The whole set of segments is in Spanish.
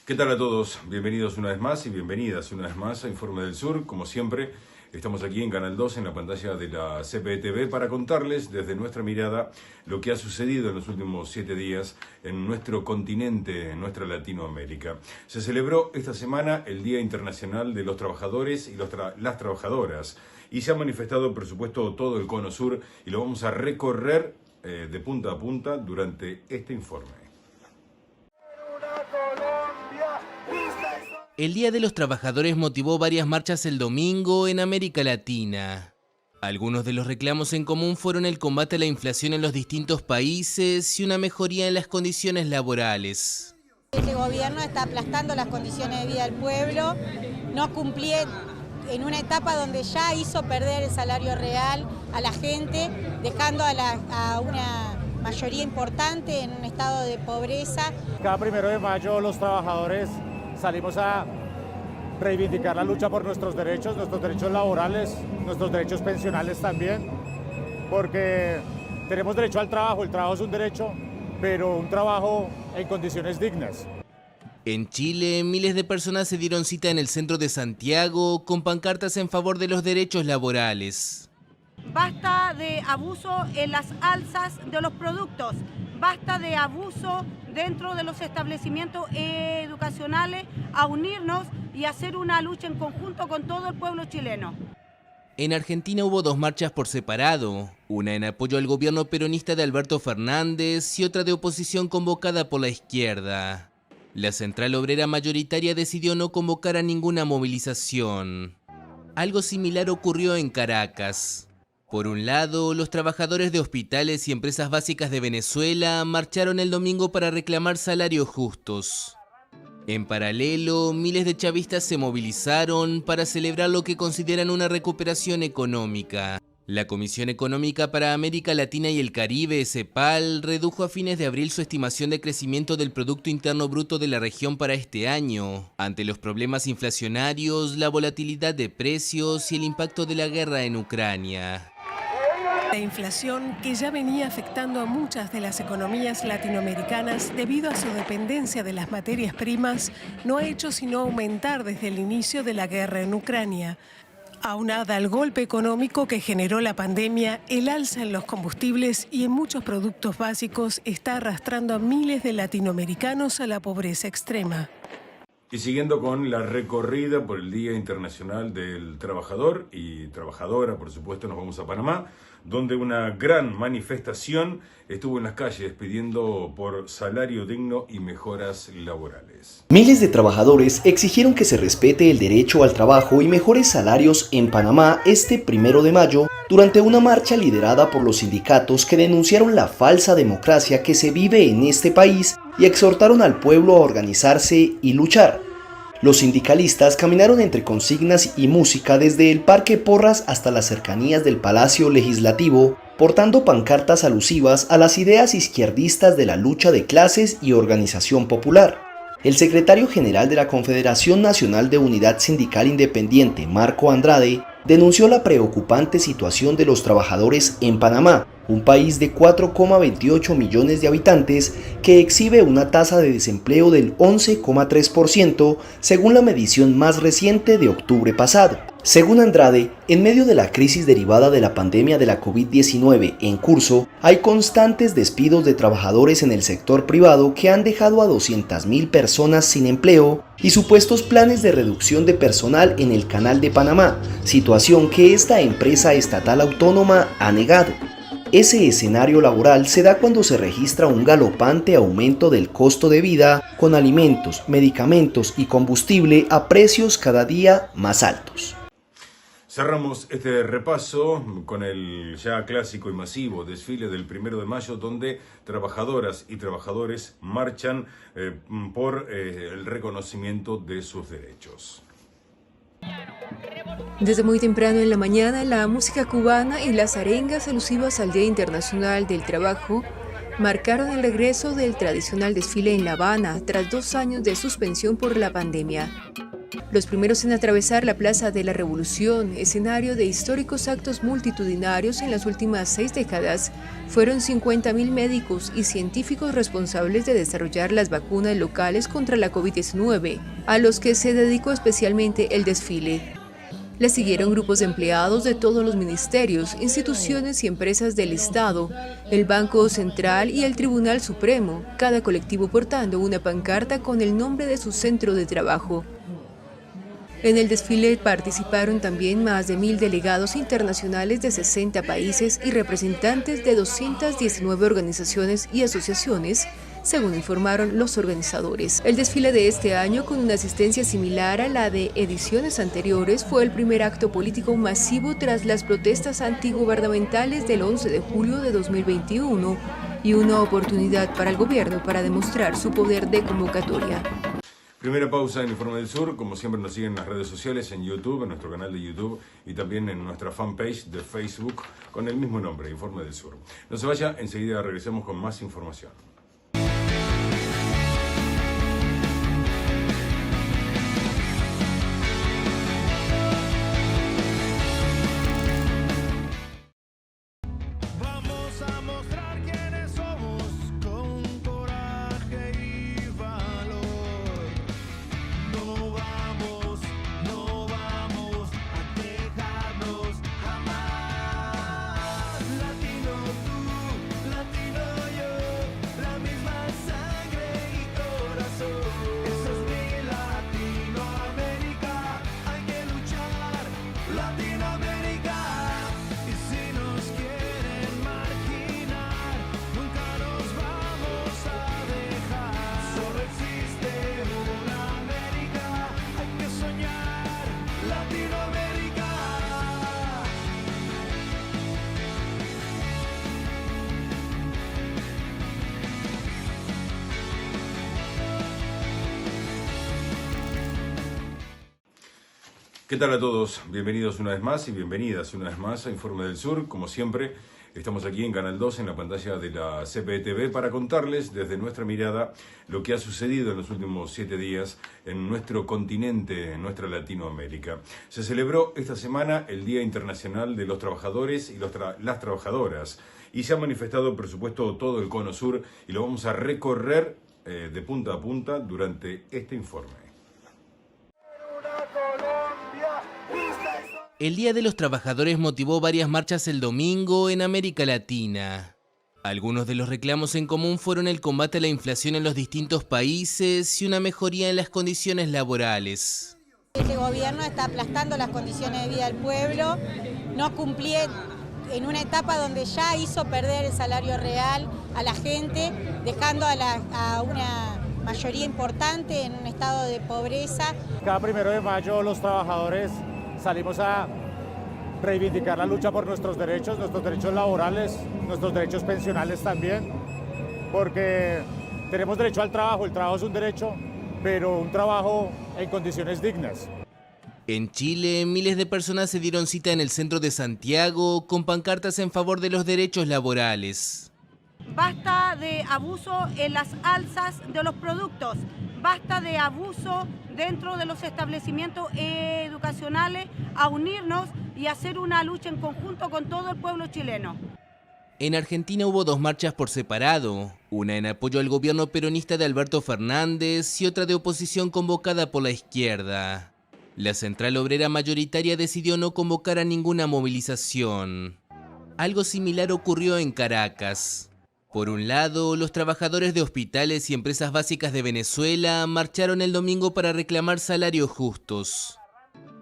¿Qué tal a todos? Bienvenidos una vez más y bienvenidas una vez más a Informe del Sur. Como siempre, estamos aquí en Canal 2, en la pantalla de la CPTV, para contarles desde nuestra mirada lo que ha sucedido en los últimos 7 días en nuestro continente, en nuestra Latinoamérica. Se celebró esta semana el Día Internacional de los Trabajadores y las Trabajadoras, y se ha manifestado, por supuesto, todo el Cono Sur, y lo vamos a recorrer de punta a punta durante este informe. El Día de los Trabajadores motivó varias marchas el domingo en América Latina. Algunos de los reclamos en común fueron el combate a la inflación en los distintos países y una mejoría en las condiciones laborales. Este gobierno está aplastando las condiciones de vida del pueblo, no cumplía en una etapa donde ya hizo perder el salario real a la gente, dejando a una mayoría importante en un estado de pobreza. Cada 1 de mayo los trabajadores salimos a reivindicar la lucha por nuestros derechos laborales, nuestros derechos pensionales también, porque tenemos derecho al trabajo, el trabajo es un derecho, pero un trabajo en condiciones dignas. En Chile, miles de personas se dieron cita en el centro de Santiago con pancartas en favor de los derechos laborales. Basta de abuso en las alzas de los productos, basta de abuso dentro de los establecimientos educacionales, a unirnos y hacer una lucha en conjunto con todo el pueblo chileno. En Argentina hubo 2 marchas por separado, una en apoyo al gobierno peronista de Alberto Fernández y otra de oposición convocada por la izquierda. La Central Obrera mayoritaria decidió no convocar a ninguna movilización. Algo similar ocurrió en Caracas. Por un lado, los trabajadores de hospitales y empresas básicas de Venezuela marcharon el domingo para reclamar salarios justos. En paralelo, miles de chavistas se movilizaron para celebrar lo que consideran una recuperación económica. La Comisión Económica para América Latina y el Caribe, CEPAL, redujo a fines de abril su estimación de crecimiento del Producto Interno Bruto de la región para este año, ante los problemas inflacionarios, la volatilidad de precios y el impacto de la guerra en Ucrania. La inflación, que ya venía afectando a muchas de las economías latinoamericanas debido a su dependencia de las materias primas, no ha hecho sino aumentar desde el inicio de la guerra en Ucrania. Aunada al golpe económico que generó la pandemia, el alza en los combustibles y en muchos productos básicos está arrastrando a miles de latinoamericanos a la pobreza extrema. Y siguiendo con la recorrida por el Día Internacional del Trabajador y Trabajadora, por supuesto, nos vamos a Panamá, donde una gran manifestación estuvo en las calles pidiendo por salario digno y mejoras laborales. Miles de trabajadores exigieron que se respete el derecho al trabajo y mejores salarios en Panamá este 1 de mayo durante una marcha liderada por los sindicatos que denunciaron la falsa democracia que se vive en este país y exhortaron al pueblo a organizarse y luchar. Los sindicalistas caminaron entre consignas y música desde el Parque Porras hasta las cercanías del Palacio Legislativo, portando pancartas alusivas a las ideas izquierdistas de la lucha de clases y organización popular. El secretario general de la Confederación Nacional de Unidad Sindical Independiente, Marco Andrade, denunció la preocupante situación de los trabajadores en Panamá un país de 4,28 millones de habitantes que exhibe una tasa de desempleo del 11,3% según la medición más reciente de octubre pasado. Según Andrade, en medio de la crisis derivada de la pandemia de la COVID-19 en curso, hay constantes despidos de trabajadores en el sector privado que han dejado a 200.000 personas sin empleo y supuestos planes de reducción de personal en el Canal de Panamá, situación que esta empresa estatal autónoma ha negado. Ese escenario laboral se da cuando se registra un galopante aumento del costo de vida con alimentos, medicamentos y combustible a precios cada día más altos. Cerramos este repaso con el ya clásico y masivo desfile del 1 de mayo, donde trabajadoras y trabajadores marchan por el reconocimiento de sus derechos. Desde muy temprano en la mañana, la música cubana y las arengas alusivas al Día Internacional del Trabajo marcaron el regreso del tradicional desfile en La Habana tras 2 años de suspensión por la pandemia. Los primeros en atravesar la Plaza de la Revolución, escenario de históricos actos multitudinarios en las últimas 6 décadas, fueron 50.000 médicos y científicos responsables de desarrollar las vacunas locales contra la COVID-19, a los que se dedicó especialmente el desfile. Le siguieron grupos de empleados de todos los ministerios, instituciones y empresas del Estado, el Banco Central y el Tribunal Supremo, cada colectivo portando una pancarta con el nombre de su centro de trabajo. En el desfile participaron también más de 1.000 delegados internacionales de 60 países y representantes de 219 organizaciones y asociaciones, según informaron los organizadores. El desfile de este año, con una asistencia similar a la de ediciones anteriores, fue el primer acto político masivo tras las protestas antigubernamentales del 11 de julio de 2021 y una oportunidad para el gobierno para demostrar su poder de convocatoria. Primera pausa en Informe del Sur. Como siempre nos siguen en las redes sociales, en YouTube, en nuestro canal de YouTube y también en nuestra fanpage de Facebook con el mismo nombre, Informe del Sur. No se vaya, enseguida regresamos con más información. ¿Qué tal a todos? Bienvenidos una vez más y bienvenidas una vez más a Informe del Sur. Como siempre, estamos aquí en Canal 2, en la pantalla de la CPTV, para contarles desde nuestra mirada lo que ha sucedido en los últimos 7 días en nuestro continente, en nuestra Latinoamérica. Se celebró esta semana el Día Internacional de los Trabajadores y las Trabajadoras, y se ha manifestado, por supuesto, todo el Cono Sur, y lo vamos a recorrer de punta a punta durante este informe. El Día de los Trabajadores motivó varias marchas el domingo en América Latina. Algunos de los reclamos en común fueron el combate a la inflación en los distintos países y una mejoría en las condiciones laborales. Este gobierno está aplastando las condiciones de vida del pueblo, no cumple en una etapa donde ya hizo perder el salario real a la gente, dejando a una mayoría importante en un estado de pobreza. Cada 1 de mayo los trabajadores salimos a reivindicar la lucha por nuestros derechos laborales, nuestros derechos pensionales también, porque tenemos derecho al trabajo. El trabajo es un derecho, pero un trabajo en condiciones dignas. En Chile, miles de personas se dieron cita en el centro de Santiago con pancartas en favor de los derechos laborales. Basta de abuso en las alzas de los productos, basta de abuso dentro de los establecimientos educacionales, a unirnos y hacer una lucha en conjunto con todo el pueblo chileno. En Argentina hubo dos marchas por separado, una en apoyo al gobierno peronista de Alberto Fernández y otra de oposición convocada por la izquierda. La central obrera mayoritaria decidió no convocar a ninguna movilización. Algo similar ocurrió en Caracas. Por un lado, los trabajadores de hospitales y empresas básicas de Venezuela marcharon el domingo para reclamar salarios justos.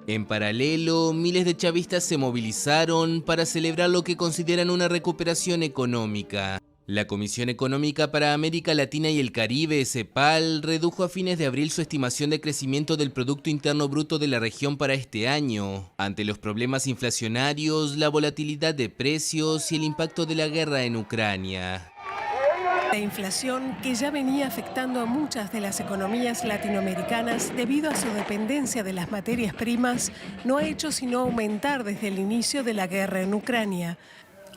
En paralelo, miles de chavistas se movilizaron para celebrar lo que consideran una recuperación económica. La Comisión Económica para América Latina y el Caribe, CEPAL, redujo a fines de abril su estimación de crecimiento del Producto Interno Bruto de la región para este año, ante los problemas inflacionarios, la volatilidad de precios y el impacto de la guerra en Ucrania. La inflación, que ya venía afectando a muchas de las economías latinoamericanas debido a su dependencia de las materias primas, no ha hecho sino aumentar desde el inicio de la guerra en Ucrania.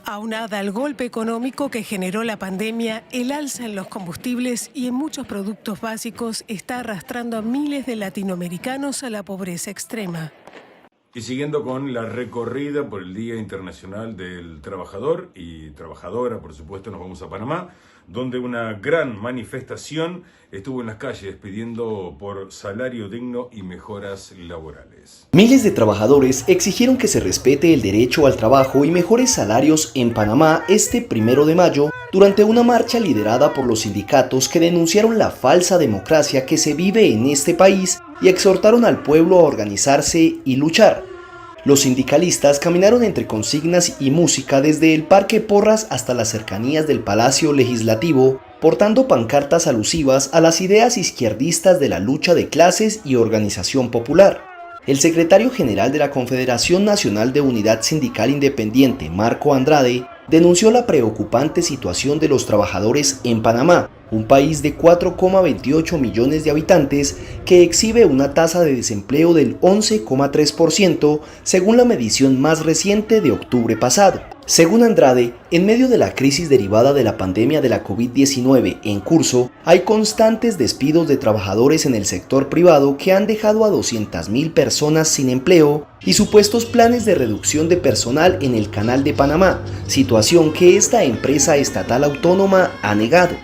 Aunada al golpe económico que generó la pandemia, el alza en los combustibles y en muchos productos básicos está arrastrando a miles de latinoamericanos a la pobreza extrema. Y siguiendo con la recorrida por el Día Internacional del Trabajador y Trabajadora, por supuesto, nos vamos a Panamá, donde una gran manifestación estuvo en las calles pidiendo por salario digno y mejoras laborales. Miles de trabajadores exigieron que se respete el derecho al trabajo y mejores salarios en Panamá este 1 de mayo durante una marcha liderada por los sindicatos que denunciaron la falsa democracia que se vive en este país y exhortaron al pueblo a organizarse y luchar. Los sindicalistas caminaron entre consignas y música desde el Parque Porras hasta las cercanías del Palacio Legislativo, portando pancartas alusivas a las ideas izquierdistas de la lucha de clases y organización popular. El secretario general de la Confederación Nacional de Unidad Sindical Independiente, Marco Andrade, denunció la preocupante situación de los trabajadores en Panamá, un país de 4,28 millones de habitantes que exhibe una tasa de desempleo del 11,3% según la medición más reciente de octubre pasado. Según Andrade, en medio de la crisis derivada de la pandemia de la COVID-19 en curso, hay constantes despidos de trabajadores en el sector privado que han dejado a 200.000 personas sin empleo y supuestos planes de reducción de personal en el Canal de Panamá, situación que esta empresa estatal autónoma ha negado.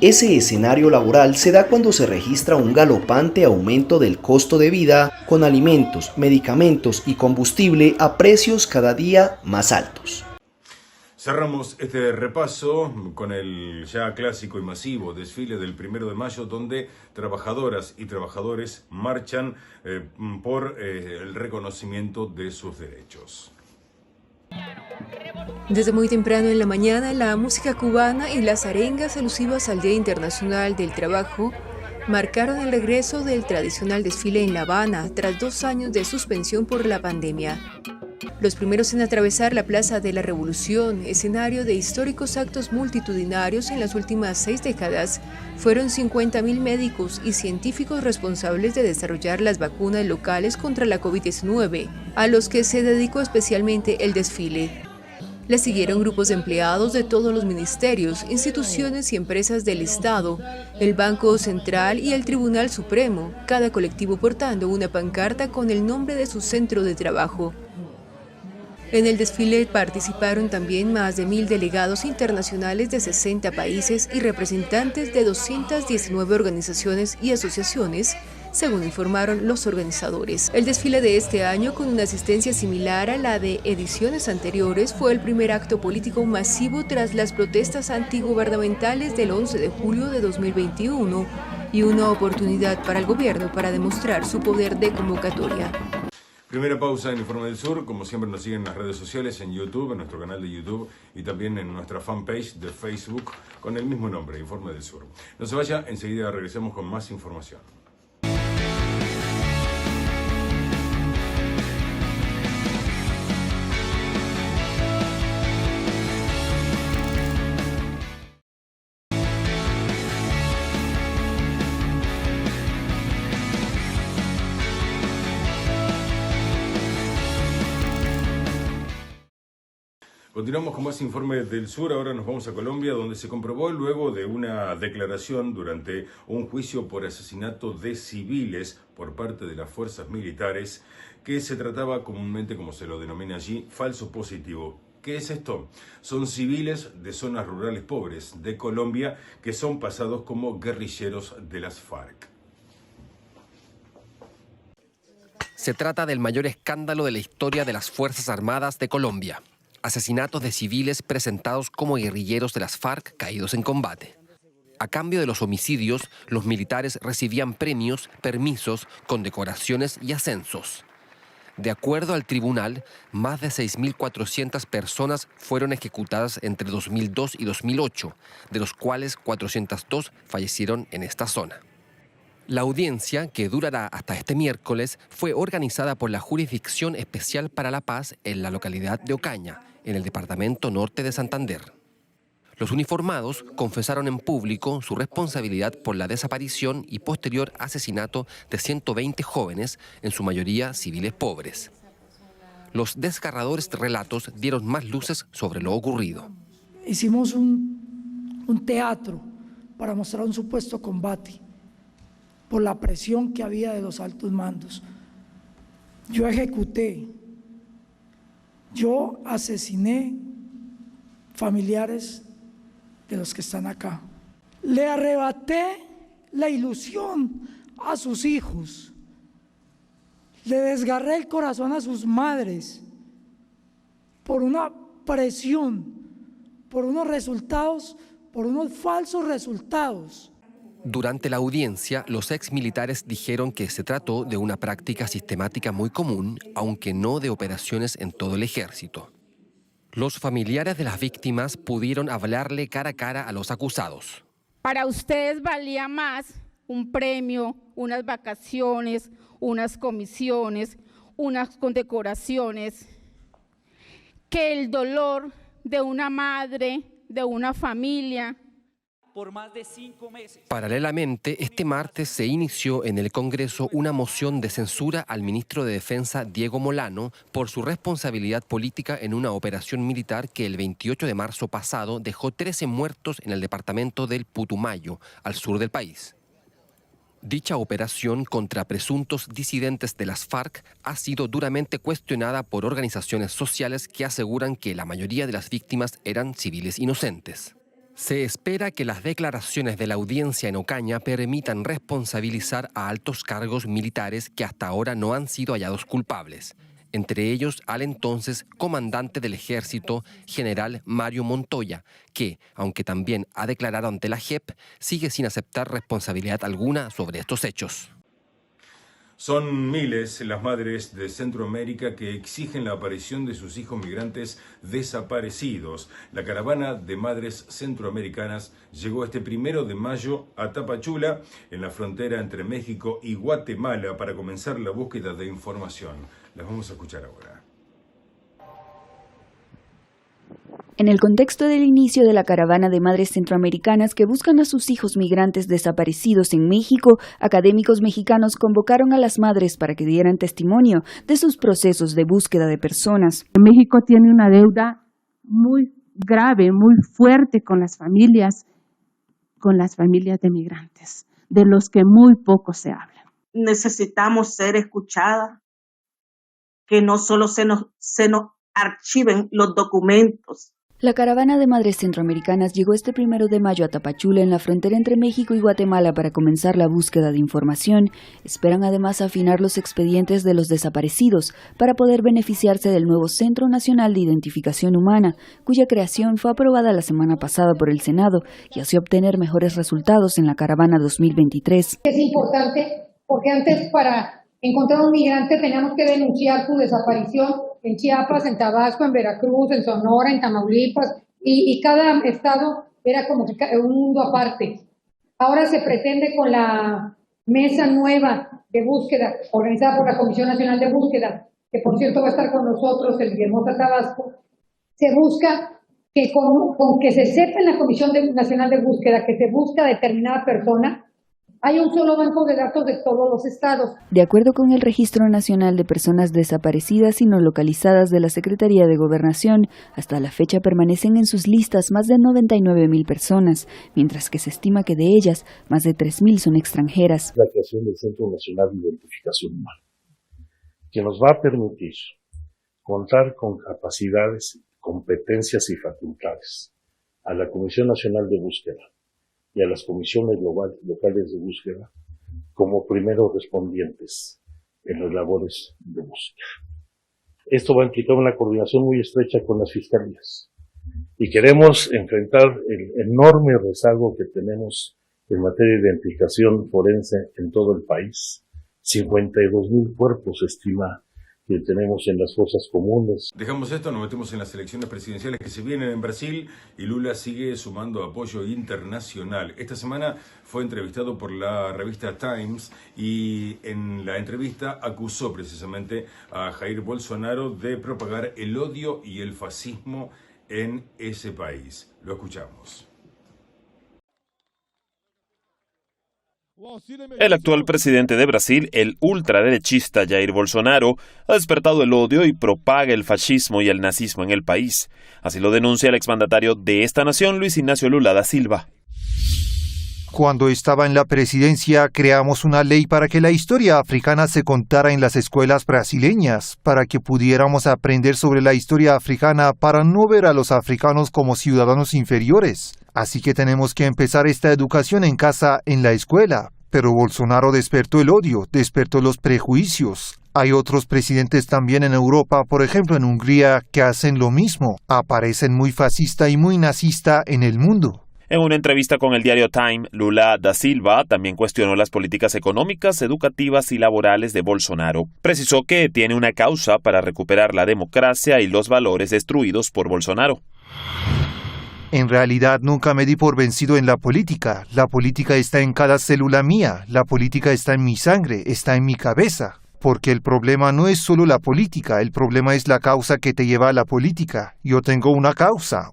Ese escenario laboral se da cuando se registra un galopante aumento del costo de vida con alimentos, medicamentos y combustible a precios cada día más altos. Cerramos este repaso con el ya clásico y masivo desfile del 1 de mayo, donde trabajadoras y trabajadores marchan por el reconocimiento de sus derechos. Desde muy temprano en la mañana, la música cubana y las arengas alusivas al Día Internacional del Trabajo marcaron el regreso del tradicional desfile en La Habana tras 2 años de suspensión por la pandemia. Los primeros en atravesar la Plaza de la Revolución, escenario de históricos actos multitudinarios en las últimas 6 décadas, fueron 50.000 médicos y científicos responsables de desarrollar las vacunas locales contra la COVID-19, a los que se dedicó especialmente el desfile. Le siguieron grupos de empleados de todos los ministerios, instituciones y empresas del Estado, el Banco Central y el Tribunal Supremo, cada colectivo portando una pancarta con el nombre de su centro de trabajo. En el desfile participaron también más de 1.000 delegados internacionales de 60 países y representantes de 219 organizaciones y asociaciones, según informaron los organizadores. El desfile de este año, con una asistencia similar a la de ediciones anteriores, fue el primer acto político masivo tras las protestas antigubernamentales del 11 de julio de 2021 y una oportunidad para el gobierno para demostrar su poder de convocatoria. Primera pausa en Informe del Sur. Como siempre nos siguen en las redes sociales, en YouTube, en nuestro canal de YouTube y también en nuestra fanpage de Facebook con el mismo nombre, Informe del Sur. No se vaya, enseguida regresamos con más información. Continuamos con más Informe del Sur. Ahora nos vamos a Colombia, donde se comprobó luego de una declaración durante un juicio por asesinato de civiles por parte de las fuerzas militares que se trataba comúnmente, como se lo denomina allí, falso positivo. ¿Qué es esto? Son civiles de zonas rurales pobres de Colombia que son pasados como guerrilleros de las FARC. Se trata del mayor escándalo de la historia de las Fuerzas Armadas de Colombia. Asesinatos de civiles presentados como guerrilleros de las FARC caídos en combate. A cambio de los homicidios, los militares recibían premios, permisos, condecoraciones y ascensos. De acuerdo al tribunal, más de 6.400 personas fueron ejecutadas entre 2002 y 2008, de los cuales 402 fallecieron en esta zona. La audiencia, que durará hasta este miércoles, fue organizada por la Jurisdicción Especial para la Paz en la localidad de Ocaña, en el departamento norte de Santander. Los uniformados confesaron en público su responsabilidad por la desaparición y posterior asesinato de 120 jóvenes, en su mayoría civiles pobres. Los desgarradores relatos dieron más luces sobre lo ocurrido. Hicimos un teatro para mostrar un supuesto combate por la presión que había de los altos mandos. Yo ejecuté, yo asesiné familiares de los que están acá. Le arrebaté la ilusión a sus hijos. Le desgarré el corazón a sus madres por una presión, por unos resultados, por unos falsos resultados. Durante la audiencia, los exmilitares dijeron que se trató de una práctica sistemática muy común, aunque no de operaciones en todo el ejército. Los familiares de las víctimas pudieron hablarle cara a cara a los acusados. Para ustedes valía más un premio, unas vacaciones, unas comisiones, unas condecoraciones, que el dolor de una madre, de una familia. Por más de 5 meses. Paralelamente, este martes se inició en el Congreso una moción de censura al ministro de Defensa, Diego Molano, por su responsabilidad política en una operación militar que el 28 de marzo pasado dejó 13 muertos en el departamento del Putumayo, al sur del país. Dicha operación contra presuntos disidentes de las FARC ha sido duramente cuestionada por organizaciones sociales que aseguran que la mayoría de las víctimas eran civiles inocentes. Se espera que las declaraciones de la audiencia en Ocaña permitan responsabilizar a altos cargos militares que hasta ahora no han sido hallados culpables, entre ellos al entonces comandante del ejército, general Mario Montoya, que, aunque también ha declarado ante la JEP, sigue sin aceptar responsabilidad alguna sobre estos hechos. Son miles las madres de Centroamérica que exigen la aparición de sus hijos migrantes desaparecidos. La caravana de madres centroamericanas llegó este 1 de mayo a Tapachula, en la frontera entre México y Guatemala, para comenzar la búsqueda de información. Las vamos a escuchar ahora. En el contexto del inicio de la caravana de madres centroamericanas que buscan a sus hijos migrantes desaparecidos en México, académicos mexicanos convocaron a las madres para que dieran testimonio de sus procesos de búsqueda de personas. México tiene una deuda muy grave, muy fuerte con las familias de migrantes, de los que muy poco se habla. Necesitamos ser escuchadas, que no solo se nos archiven los documentos. La caravana de madres centroamericanas llegó este 1 de mayo a Tapachula, en la frontera entre México y Guatemala, para comenzar la búsqueda de información. Esperan además afinar los expedientes de los desaparecidos para poder beneficiarse del nuevo Centro Nacional de Identificación Humana, cuya creación fue aprobada la semana pasada por el Senado, y así obtener mejores resultados en la caravana 2023. Es importante porque antes, para encontrar a un migrante, teníamos que denunciar su desaparición en Chiapas, en Tabasco, en Veracruz, en Sonora, en Tamaulipas, y cada estado era como un mundo aparte. Ahora se pretende, con la mesa nueva de búsqueda organizada por la Comisión Nacional de Búsqueda, que por cierto va a estar con nosotros el Villahermosa, Tabasco, se busca que con que se sepa en la Comisión Nacional de Búsqueda que se busca a determinada persona, hay un solo banco de datos de todos los estados. De acuerdo con el Registro Nacional de Personas Desaparecidas y No Localizadas de la Secretaría de Gobernación, hasta la fecha permanecen en sus listas más de 99,000 personas, mientras que se estima que de ellas, más de 3,000 son extranjeras. La creación del Centro Nacional de Identificación Humana, que nos va a permitir contar con capacidades, competencias y facultades a la Comisión Nacional de Búsqueda y a las comisiones locales de búsqueda como primeros respondientes en las labores de búsqueda. Esto va a implicar una coordinación muy estrecha con las fiscalías y queremos enfrentar el enorme rezago que tenemos en materia de identificación forense en todo el país. 52,000 cuerpos se estima que tenemos en las fosas comunes. Dejamos esto, nos metemos en las elecciones presidenciales que se vienen en Brasil y Lula sigue sumando apoyo internacional. Esta semana fue entrevistado por la revista Times y en la entrevista acusó precisamente a Jair Bolsonaro de propagar el odio y el fascismo en ese país. Lo escuchamos. El actual presidente de Brasil, el ultraderechista Jair Bolsonaro, ha despertado el odio y propaga el fascismo y el nazismo en el país. Así lo denuncia el exmandatario de esta nación, Luis Ignacio Lula da Silva. Cuando estaba en la presidencia, creamos una ley para que la historia africana se contara en las escuelas brasileñas, para que pudiéramos aprender sobre la historia africana para no ver a los africanos como ciudadanos inferiores. Así que tenemos que empezar esta educación en casa, en la escuela. Pero Bolsonaro despertó el odio, despertó los prejuicios. Hay otros presidentes también en Europa, por ejemplo en Hungría, que hacen lo mismo. Aparecen muy fascista y muy nazista en el mundo. En una entrevista con el diario Time, Lula da Silva también cuestionó las políticas económicas, educativas y laborales de Bolsonaro. Precisó que tiene una causa para recuperar la democracia y los valores destruidos por Bolsonaro. En realidad nunca me di por vencido en la política. La política está en cada célula mía. La política está en mi sangre, está en mi cabeza. Porque el problema no es solo la política, el problema es la causa que te lleva a la política. Yo tengo una causa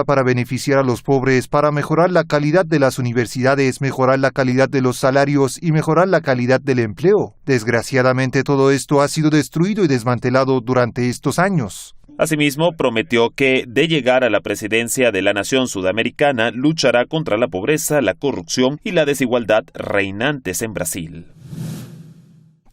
para beneficiar a los pobres, para mejorar la calidad de las universidades, mejorar la calidad de los salarios y mejorar la calidad del empleo. Desgraciadamente todo esto ha sido destruido y desmantelado durante estos años. Asimismo, prometió que, de llegar a la presidencia de la nación sudamericana, luchará contra la pobreza, la corrupción y la desigualdad reinantes en Brasil.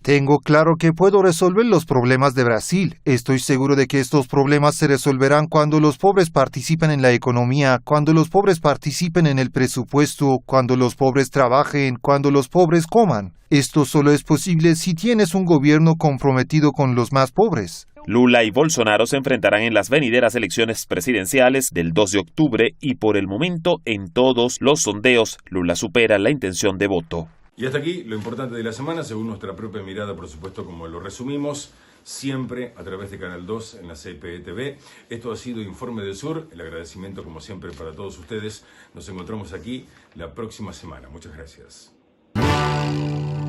Tengo claro que puedo resolver los problemas de Brasil. Estoy seguro de que estos problemas se resolverán cuando los pobres participen en la economía, cuando los pobres participen en el presupuesto, cuando los pobres trabajen, cuando los pobres coman. Esto solo es posible si tienes un gobierno comprometido con los más pobres. Lula y Bolsonaro se enfrentarán en las venideras elecciones presidenciales del 2 de octubre y por el momento en todos los sondeos Lula supera la intención de voto. Y hasta aquí lo importante de la semana, según nuestra propia mirada, por supuesto, como lo resumimos, siempre a través de Canal 2 en la CPTV. Esto ha sido Informe del Sur, el agradecimiento como siempre para todos ustedes. Nos encontramos aquí la próxima semana. Muchas gracias.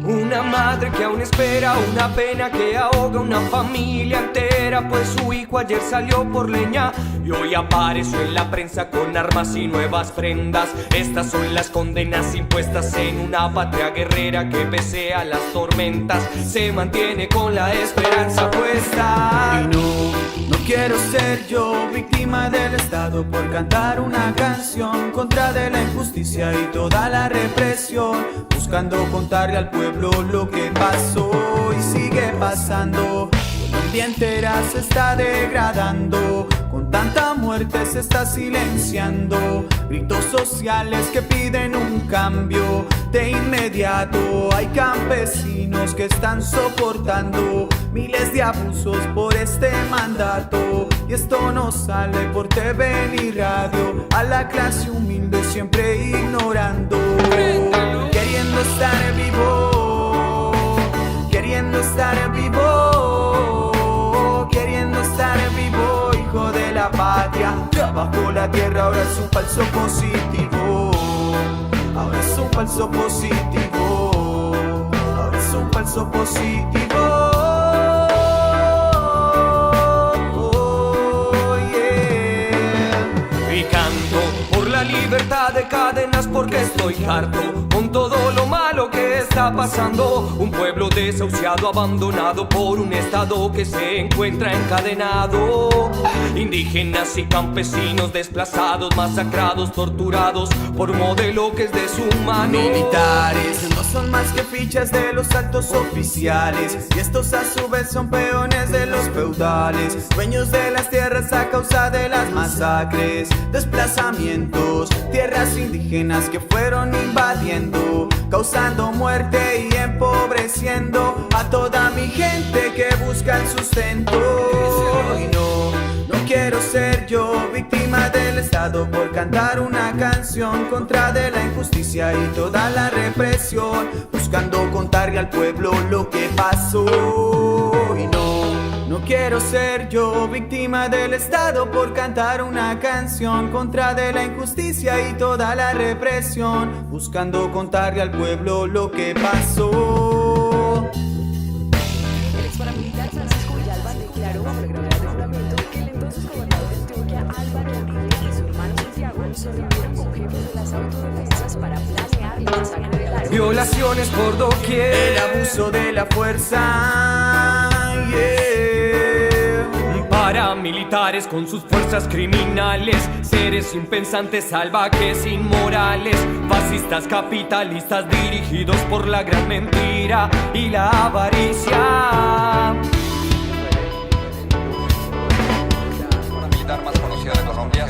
Una madre que aún espera, una pena que ahoga una familia entera, pues su hijo ayer salió por leña y hoy apareció en la prensa con armas y nuevas prendas. Estas son las condenas impuestas en una patria guerrera que pese a las tormentas se mantiene con la esperanza puesta. Y no quiero ser yo víctima del Estado por cantar una canción contra de la injusticia y toda la represión, buscando contarle al pueblo lo que pasó y sigue pasando. Colombia entera se está degradando, con tanta muerte se está silenciando, gritos sociales que piden un cambio de inmediato. Hay campesinos que están soportando miles de abusos por este mandato, y esto no sale por TV ni radio, a la clase humilde siempre ignorando. Queriendo estar vivo, queriendo estar vivo, queriendo estar vivo, hijo de la patria. Bajo la tierra ahora es un falso positivo, ahora es un falso positivo, ahora es un falso positivo. Oh, yeah. Y canto por la libertad de cadenas porque estoy harto con todo lo malo que es está pasando. Un pueblo desahuciado, abandonado por un estado que se encuentra encadenado. Indígenas y campesinos desplazados, masacrados, torturados por un modelo que es deshumano. Militares no son más que fichas de los altos oficiales, y estos a su vez son peones de los feudales, dueños de las tierras a causa de las masacres, desplazamientos, tierras indígenas que fueron invadiendo, causando muerte y empobreciendo a toda mi gente que busca el sustento. Y no quiero ser yo víctima del Estado por cantar una canción contra de la injusticia y toda la represión, buscando contarle al pueblo lo que pasó. Y no quiero ser yo víctima del Estado por cantar una canción contra de la injusticia y toda la represión, buscando contarle al pueblo lo que pasó. El ex paramilitar Francisco Villalba declaró bajo la gravedad de juramento que el entonces gobernador de Antioquia, Álvaro Uribe, y su hermano Santiago se reunieron con jefes de las autodefensas para planear la masacre del Lago. Violaciones por doquier, el abuso de la fuerza, paramilitares con sus fuerzas criminales, seres impensantes, salvajes, inmorales, fascistas, capitalistas, dirigidos por la gran mentira y la avaricia. La militar más conocida de Colombia,